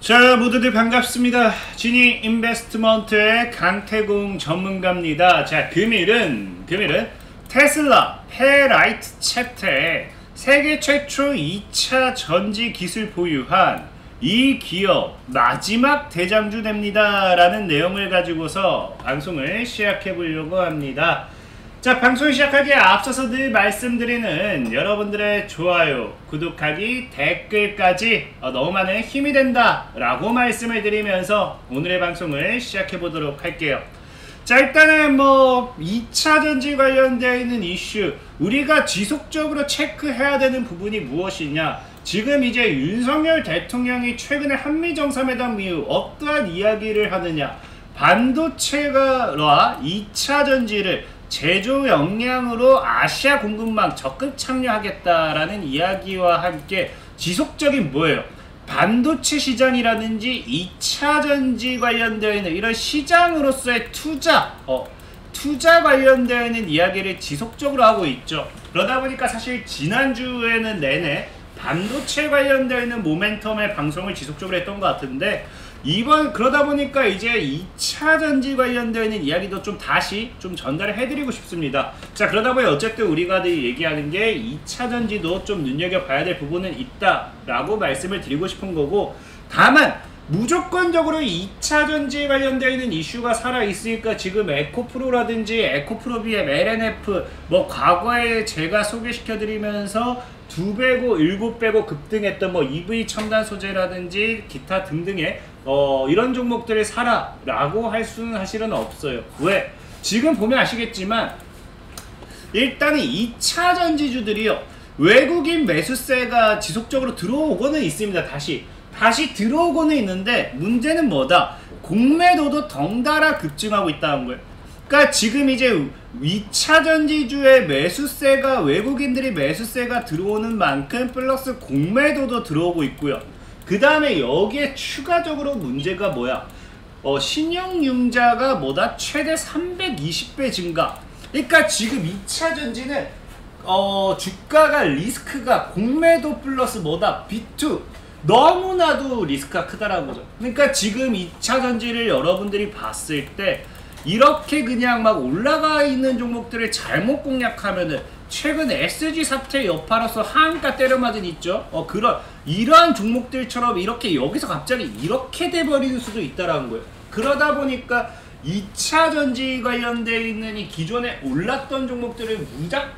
자, 모두들 반갑습니다. 지니 인베스트먼트의 강태공 전문가입니다. 자, 금일은 테슬라 페라이트 챕터에 세계 최초 2차 전지 기술 보유한 이 기업 마지막 대장주 됩니다 라는 내용을 가지고서 방송을 시작해 보려고 합니다. 자, 방송 시작하기에 앞서서 늘 말씀드리는 여러분들의 좋아요, 구독하기, 댓글까지 너무 많은 힘이 된다 라고 말씀을 드리면서 오늘의 방송을 시작해 보도록 할게요. 자, 일단은 2차 전지 관련되어 있는 이슈, 우리가 지속적으로 체크해야 되는 부분이 무엇이냐. 지금 이제 윤석열 대통령이 최근에 한미정상회담 이후 어떠한 이야기를 하느냐. 반도체가 2차 전지를 제조 역량으로 아시아 공급망 적극 참여하겠다라는 이야기와 함께 지속적인 뭐예요? 반도체 시장이라든지 2차 전지 관련되어 있는 이런 시장으로서의 투자 관련되어 있는 이야기를 지속적으로 하고 있죠. 그러다 보니까 사실 지난주에는 내내 반도체 관련되어 있는 모멘텀의 방송을 지속적으로 했던 것 같은데, 그러다 보니까 이제 2차 전지 관련되어 있는 이야기도 좀 다시 전달을 해드리고 싶습니다. 자, 그러다 보니 어쨌든 우리가 얘기하는 게 2차 전지도 좀 눈여겨봐야 될 부분은 있다라고 말씀을 드리고 싶은 거고, 다만 무조건적으로 2차 전지에 관련되어 있는 이슈가 살아있으니까 지금 에코프로라든지 에코프로비엠, LNF 과거에 제가 소개시켜드리면서 2배고 7배고 급등했던 EV 첨단 소재라든지 기타 등등의 이런 종목들을 사라 라고 할 수는 사실은 없어요. 왜? 지금 보면 아시겠지만 일단은 2차 전지주들이요, 외국인 매수세가 지속적으로 들어오고는 있습니다. 다시 들어오고는 있는데, 문제는 뭐다? 공매도도 덩달아 급증하고 있다는 거예요. 그러니까 지금 이제 2차 전지주의 매수세가, 외국인들이 매수세가 들어오는 만큼 플러스 공매도도 들어오고 있고요. 그 다음에 여기에 추가적으로 문제가 뭐야? 신용융자가 최대 320배 증가. 그러니까 지금 2차 전지는 주가가 리스크가 공매도 플러스 B2 너무나도 리스크가 크다라는 거죠. 그러니까 지금 2차 전지를 여러분들이 봤을 때 이렇게 그냥 올라가 있는 종목들을 잘못 공략하면은 최근 SG 사태 여파로서 하한가 때려맞은 있죠. 이러한 종목들처럼 이렇게 여기서 갑자기 이렇게 돼버리는 수도 있다라는 거예요. 그러다 보니까 2차 전지 관련되어 있는 이 기존에 올랐던 종목들을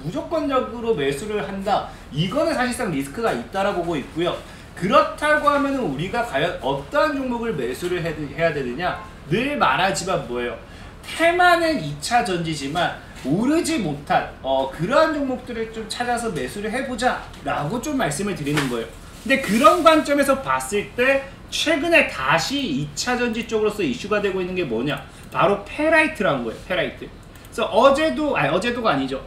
무조건적으로 매수를 한다. 이거는 사실상 리스크가 있다라고 보고 있고요. 그렇다고 하면 우리가 과연 어떠한 종목을 매수를 해야 되느냐? 늘 말하지만 뭐예요? 테마는 2차 전지지만 오르지 못한 그러한 종목들을 좀 찾아서 매수를 해보자 라고 좀 말씀을 드리는 거예요. 근데 그런 관점에서 봤을 때 최근에 다시 2차 전지 쪽으로서 이슈가 되고 있는 게 뭐냐? 바로 페라이트라는 거예요. 페라이트. 그래서 어제도가 아니죠.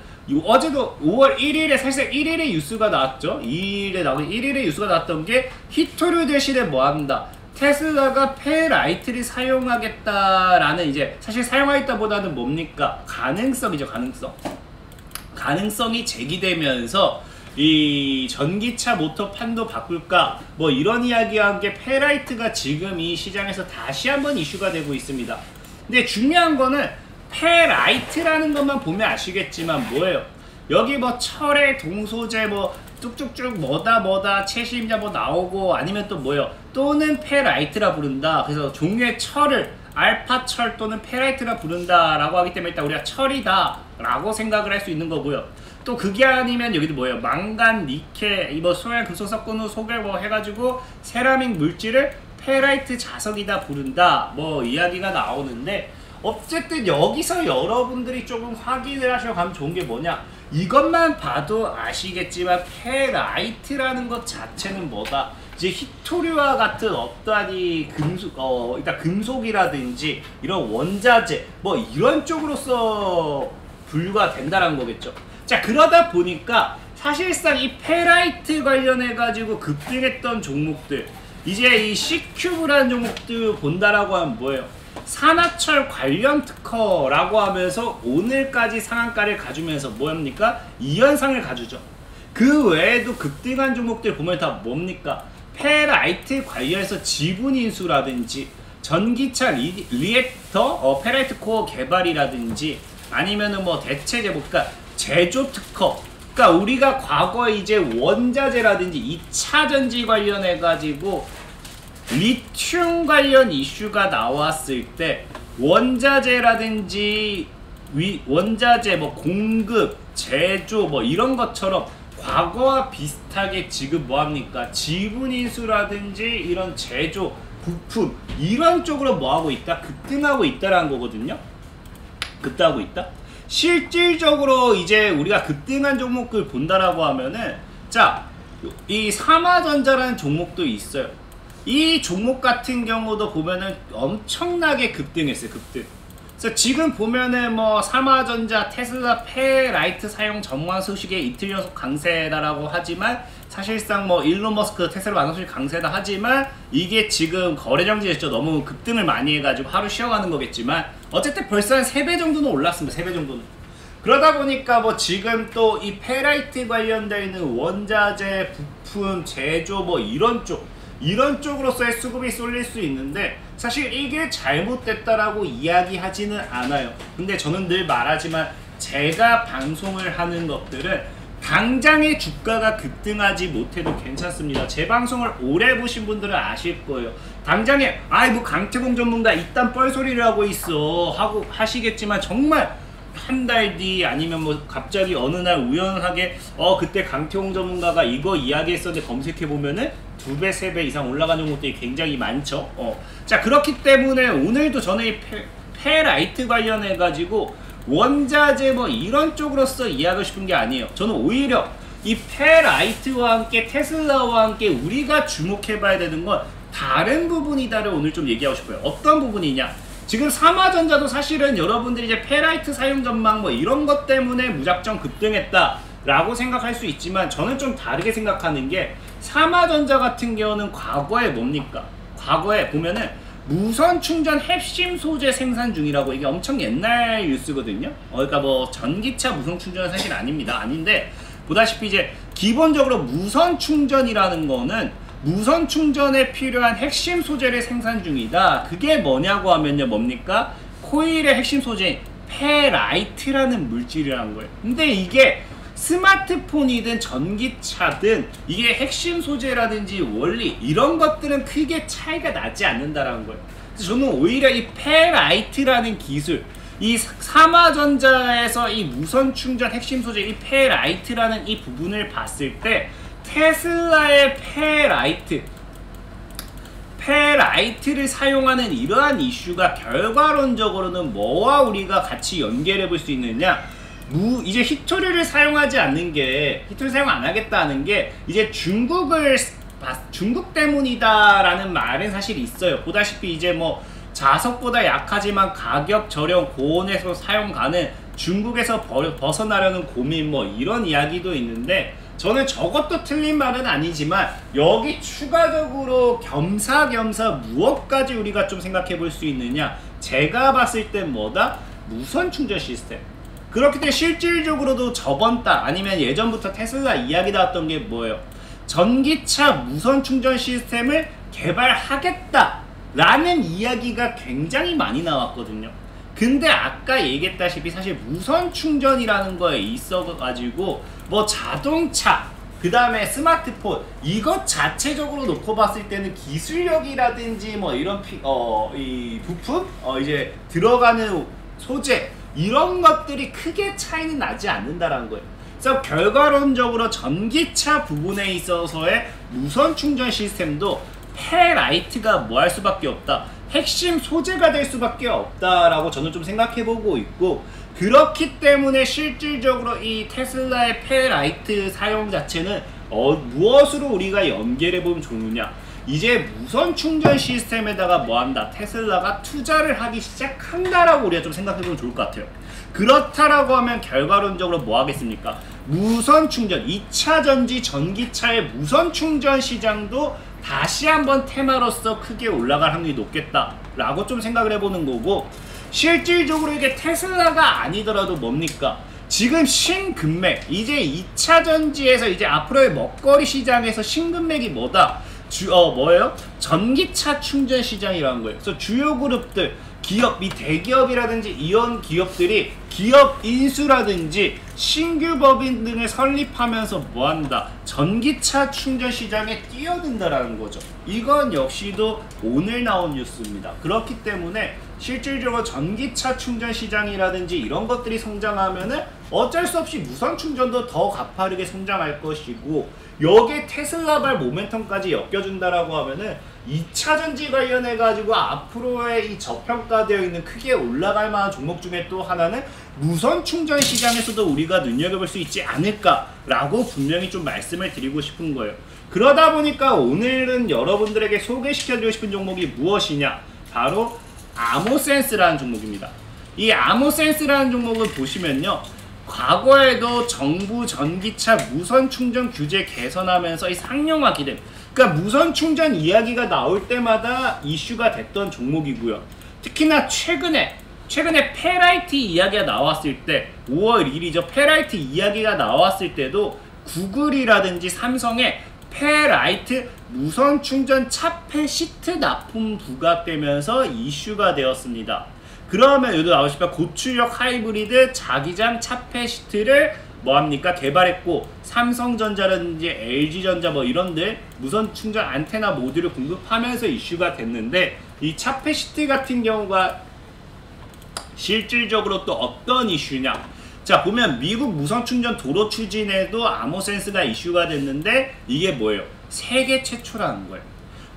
어제도 5월 1일에 사실 1일에 뉴스가 나왔죠. 1일에 뉴스가 나왔던 게 히토류 대신에 뭐한다? 테슬라가 페라이트를 사용하겠다라는, 이제 사실 사용하겠다보다는 뭡니까? 가능성이죠. 가능성이 제기되면서 이 전기차 모터 판도 바꿀까? 이런 이야기와 함께 페라이트가 지금 이 시장에서 다시 한번 이슈가 되고 있습니다. 근데 중요한 거는 페라이트라는 것만 보면 아시겠지만 뭐예요? 여기 철의 동소재 쭉쭉쭉 채심자 나오고, 아니면 또 뭐예요? 또는 페라이트라 부른다. 그래서 종류의 철을 알파철 또는 페라이트라 부른다 라고 하기 때문에 일단 우리가 철이다 라고 생각을 할 수 있는 거고요. 또 그게 아니면 여기도 뭐예요? 망간, 니켈, 소양 금속 섞은 후 속에 해가지고 세라믹 물질을 페라이트 자석이다 부른다 이야기가 나오는데, 어쨌든 여기서 여러분들이 조금 확인을 하셔가면 좋은 게 뭐냐? 이것만 봐도 아시겠지만 페라이트라는 것 자체는 뭐다? 이제 히토류와 같은 어떠한 이 일단 금속이라든지 이런 원자재 이런 쪽으로서 분류가 된다는 거겠죠. 자, 그러다 보니까 사실상 이 페라이트 관련해 가지고 급등했던 종목들, 이제 이 C큐브라는 종목들 본다라고 하면 뭐예요? 산화철 관련 특허라고 하면서 오늘까지 상한가를 가주면서 뭐합니까? 이 현상을 가주죠. 그 외에도 급등한 종목들 보면 다 뭡니까? 페라이트 관련해서 지분 인수라든지 전기차 리액터 페라이트 코어 개발이라든지 아니면은 뭐 대체제 그러니까 제조 특허, 그러니까 우리가 과거에 이제 원자재라든지 2차 전지 관련해 가지고 리튬 관련 이슈가 나왔을 때 원자재라든지 원자재 뭐 공급, 제조 뭐 이런 것처럼 과거와 비슷하게 지금 뭐합니까? 지분 인수라든지 이런 제조, 부품 이런 쪽으로 뭐하고 있다? 급등하고 있다라는 거거든요. 급등하고 있다? 실질적으로 이제 우리가 급등한 종목을 본다라고 하면은 자, 이 삼화전자라는 종목도 있어요. 이 종목 같은 경우도 보면은 엄청나게 급등했어요. 급등. 그래서 지금 보면은 뭐 삼화전자, 테슬라, 페라이트 사용 전망 소식에 이틀 연속 강세다라고 하지만 사실상 뭐 일론 머스크 테슬라 완성 소식 강세다 하지만 이게 지금 거래 정지했죠. 너무 급등을 많이 해가지고 하루 쉬어가는 거겠지만 어쨌든 벌써 한 3배 정도는 올랐습니다. 3배 정도는. 그러다 보니까 뭐 지금 또 이 페라이트 관련되어 있는 원자재, 부품, 제조 뭐 이런 쪽으로서의 수급이 쏠릴 수 있는데 사실 이게 잘못됐다라고 이야기하지는 않아요. 근데 저는 늘 말하지만 제가 방송을 하는 것들은 당장의 주가가 급등하지 못해도 괜찮습니다. 제 방송을 오래 보신 분들은 아실 거예요. 당장에 아이 뭐 강태공 전문가 이딴 뻘소리를 하고 있어 하고 하시겠지만 정말 한 달 뒤 아니면 뭐 갑자기 어느 날 우연하게 그때 강태공 전문가가 이거 이야기했었는데 검색해보면은 2배, 3배 이상 올라간 종목들이 굉장히 많죠. 자, 그렇기 때문에 오늘도 저는 이 페라이트 관련해가지고 원자재 뭐 이런 쪽으로서 이야기하고 싶은 게 아니에요. 저는 오히려 이 페라이트와 함께 테슬라와 함께 우리가 주목해봐야 되는 건 다른 부분이다를 오늘 좀 얘기하고 싶어요. 어떤 부분이냐? 지금 삼화전자도 사실은 여러분들이 이제 페라이트 사용 전망 뭐 이런 것 때문에 무작정 급등했다 라고 생각할 수 있지만 저는 좀 다르게 생각하는 게 삼화전자 같은 경우는 과거에 뭡니까? 과거에 보면은 무선 충전 핵심 소재 생산 중이라고 이게 엄청 옛날 뉴스거든요. 그러니까 뭐 전기차 무선 충전은 사실 아닙니다. 아닌데 보다시피 이제 기본적으로 무선 충전이라는 거는 무선 충전에 필요한 핵심 소재를 생산 중이다. 그게 뭐냐고 하면요, 뭡니까? 코일의 핵심 소재인 페라이트라는 물질이라는 거예요. 근데 이게 스마트폰이든 전기차든 이게 핵심 소재라든지 원리 이런 것들은 크게 차이가 나지 않는다라는 거예요. 그래서 저는 오히려 이 페라이트라는 기술, 이 삼화전자에서 이 무선 충전 핵심 소재 이 페라이트라는 이 부분을 봤을 때 테슬라의 페라이트를 사용하는 이러한 이슈가 결과론적으로는 뭐와 우리가 같이 연결해 볼 수 있느냐? 이제 히토리를 사용하지 않는 게, 히토리 사용 안 하겠다는 게 이제 중국 때문이다라는 말은 사실 있어요. 보다시피 이제 뭐 자석보다 약하지만 가격 저렴 고온에서 사용 가능, 중국에서 벗어나려는 고민 뭐 이런 이야기도 있는데 저는 저것도 틀린 말은 아니지만 여기 추가적으로 겸사겸사 무엇까지 우리가 좀 생각해 볼 수 있느냐? 제가 봤을 땐 뭐다? 무선 충전 시스템. 그렇기 때문에 실질적으로도 저번 달 아니면 예전부터 테슬라 이야기 나왔던 게 뭐예요? 전기차 무선 충전 시스템을 개발하겠다 라는 이야기가 굉장히 많이 나왔거든요. 근데 아까 얘기했다시피 사실 무선 충전이라는 거에 있어가지고 뭐 자동차 그 다음에 스마트폰 이것 자체적으로 놓고 봤을 때는 기술력이라든지 뭐 이런 이 부품 이제 들어가는 소재 이런 것들이 크게 차이는 나지 않는다라는 거예요. 그래서 결과론적으로 전기차 부분에 있어서의 무선 충전 시스템도 페라이트가 뭐 할 수밖에 없다. 핵심 소재가 될 수밖에 없다라고 저는 좀 생각해보고 있고, 그렇기 때문에 실질적으로 이 테슬라의 페라이트 사용 자체는 무엇으로 우리가 연결해보면 좋느냐, 이제 무선 충전 시스템에다가 뭐한다, 테슬라가 투자를 하기 시작한다라고 우리가 좀 생각해보면 좋을 것 같아요. 그렇다라고 하면 결과론적으로 뭐 하겠습니까? 무선 충전, 2차 전지 전기차의 무선 충전 시장도 다시 한번 테마로서 크게 올라갈 확률이 높겠다라고 좀 생각을 해보는 거고, 실질적으로 이게 테슬라가 아니더라도 뭡니까? 지금 신금맥, 이제 2차 전지에서 이제 앞으로의 먹거리 시장에서 신금맥이 뭐다? 뭐예요? 전기차 충전 시장이라는 거예요. 그래서 주요 그룹들, 기업, 이 대기업이라든지 이런 기업들이 기업 인수라든지 신규 법인 등을 설립하면서 뭐한다? 전기차 충전 시장에 뛰어든다라는 거죠. 이건 역시도 오늘 나온 뉴스입니다. 그렇기 때문에 실질적으로 전기차 충전 시장이라든지 이런 것들이 성장하면은 어쩔 수 없이 무선 충전도 더 가파르게 성장할 것이고, 여기에 테슬라발 모멘텀까지 엮여준다라고 하면은 2차 전지 관련해 가지고 앞으로의 이 저평가되어 있는 크게 올라갈 만한 종목 중에 또 하나는 무선 충전 시장에서도 우리가 눈여겨볼 수 있지 않을까라고 분명히 좀 말씀을 드리고 싶은 거예요. 그러다 보니까 오늘은 여러분들에게 소개시켜드리고 싶은 종목이 무엇이냐, 바로 아모센스라는 종목입니다. 이 아모센스라는 종목을 보시면요, 과거에도 정부 전기차 무선 충전 규제 개선하면서 이 상용화 기능, 그러니까 무선 충전 이야기가 나올 때마다 이슈가 됐던 종목이고요. 특히나 최근에 페라이트 이야기가 나왔을 때, 5월 1일이죠. 페라이트 이야기가 나왔을 때도 구글이라든지 삼성의 페라이트 무선 충전 차폐 시트 납품 부각되면서 이슈가 되었습니다. 그러면 여기도 나오시면 고출력 하이브리드 자기장 차폐 시트를 뭐합니까? 개발했고, 삼성전자라든지 LG전자 뭐 이런들 무선 충전 안테나 모듈을 공급하면서 이슈가 됐는데, 이 차폐 시트 같은 경우가 실질적으로 또 어떤 이슈냐? 자, 보면 미국 무선 충전 도로 추진에도 아모센스가 이슈가 됐는데, 이게 뭐예요? 세계 최초라는 거예요.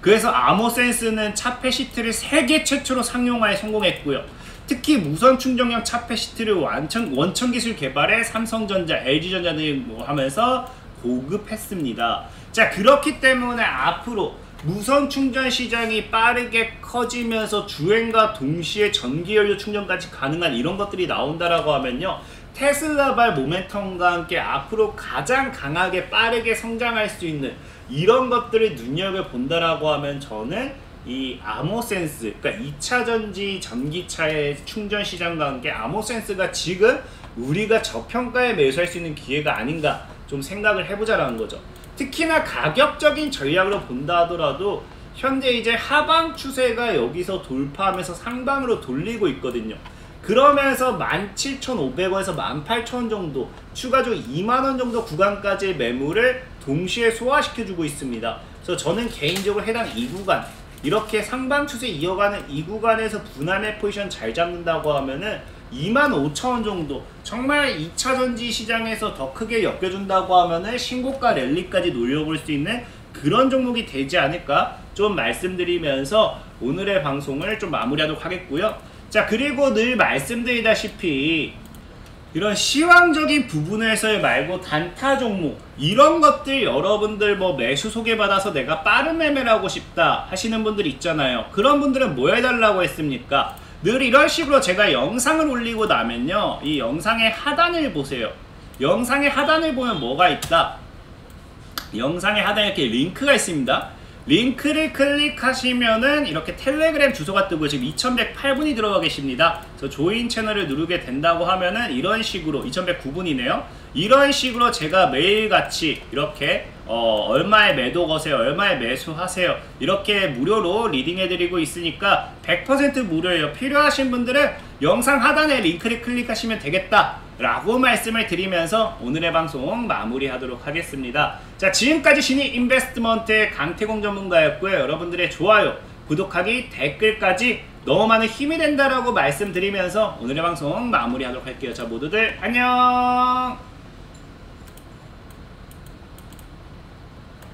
그래서 아모센스는 차폐 시트를 세계 최초로 상용화에 성공했고요. 특히 무선 충전형 차폐 시트를 원천 기술 개발에 삼성전자, LG전자 등이 하면서 보급했습니다. 자, 그렇기 때문에 앞으로 무선 충전 시장이 빠르게 커지면서 주행과 동시에 전기연료 충전까지 가능한 이런 것들이 나온다라고 하면요, 테슬라발 모멘텀과 함께 앞으로 가장 강하게 빠르게 성장할 수 있는 이런 것들을 눈여겨본다라고 하면, 저는 이 아모센스, 그러니까 2차 전지 전기차의 충전 시장과 함께 아모센스가 지금 우리가 저평가에 매수할 수 있는 기회가 아닌가 좀 생각을 해보자라는 거죠. 특히나 가격적인 전략으로 본다 하더라도 현재 이제 하방 추세가 여기서 돌파하면서 상방으로 돌리고 있거든요. 그러면서 17,500원에서 18,000원 정도, 추가적으로 2만원 정도 구간까지의 매물을 동시에 소화시켜주고 있습니다. 그래서 저는 개인적으로 해당 이 구간, 이렇게 상방 추세 이어가는 이 구간에서 분할매 포지션 잘 잡는다고 하면은 25,000원 정도, 정말 2차 전지 시장에서 더 크게 엮여준다고 하면은 신고가 랠리까지 노려볼 수 있는 그런 종목이 되지 않을까 좀 말씀드리면서 오늘의 방송을 좀 마무리하도록 하겠고요. 자, 그리고 늘 말씀드리다시피 이런 시황적인 부분에서 말고 단타 종목, 이런 것들 여러분들 뭐 매수 소개받아서 내가 빠른 매매를 하고 싶다 하시는 분들 있잖아요. 그런 분들은 뭐 해달라고 했습니까? 늘 이런 식으로 제가 영상을 올리고 나면요, 이 영상의 하단을 보세요. 영상의 하단을 보면 뭐가 있다? 영상의 하단에 이렇게 링크가 있습니다. 링크를 클릭하시면은 이렇게 텔레그램 주소가 뜨고 지금 2108분이 들어가 계십니다. 그래서 조인 채널을 누르게 된다고 하면은 이런 식으로 2109분이네요. 이런 식으로 제가 매일같이 이렇게 얼마에 매도 거세요, 얼마에 매수하세요, 이렇게 무료로 리딩해드리고 있으니까 100% 무료예요. 필요하신 분들은 영상 하단에 링크를 클릭하시면 되겠다 라고 말씀을 드리면서 오늘의 방송 마무리하도록 하겠습니다. 자, 지금까지 신이 인베스트먼트의 강태공 전문가였고요. 여러분들의 좋아요, 구독하기, 댓글까지 너무 많은 힘이 된다라고 말씀드리면서 오늘의 방송 마무리하도록 할게요. 자, 모두들 안녕.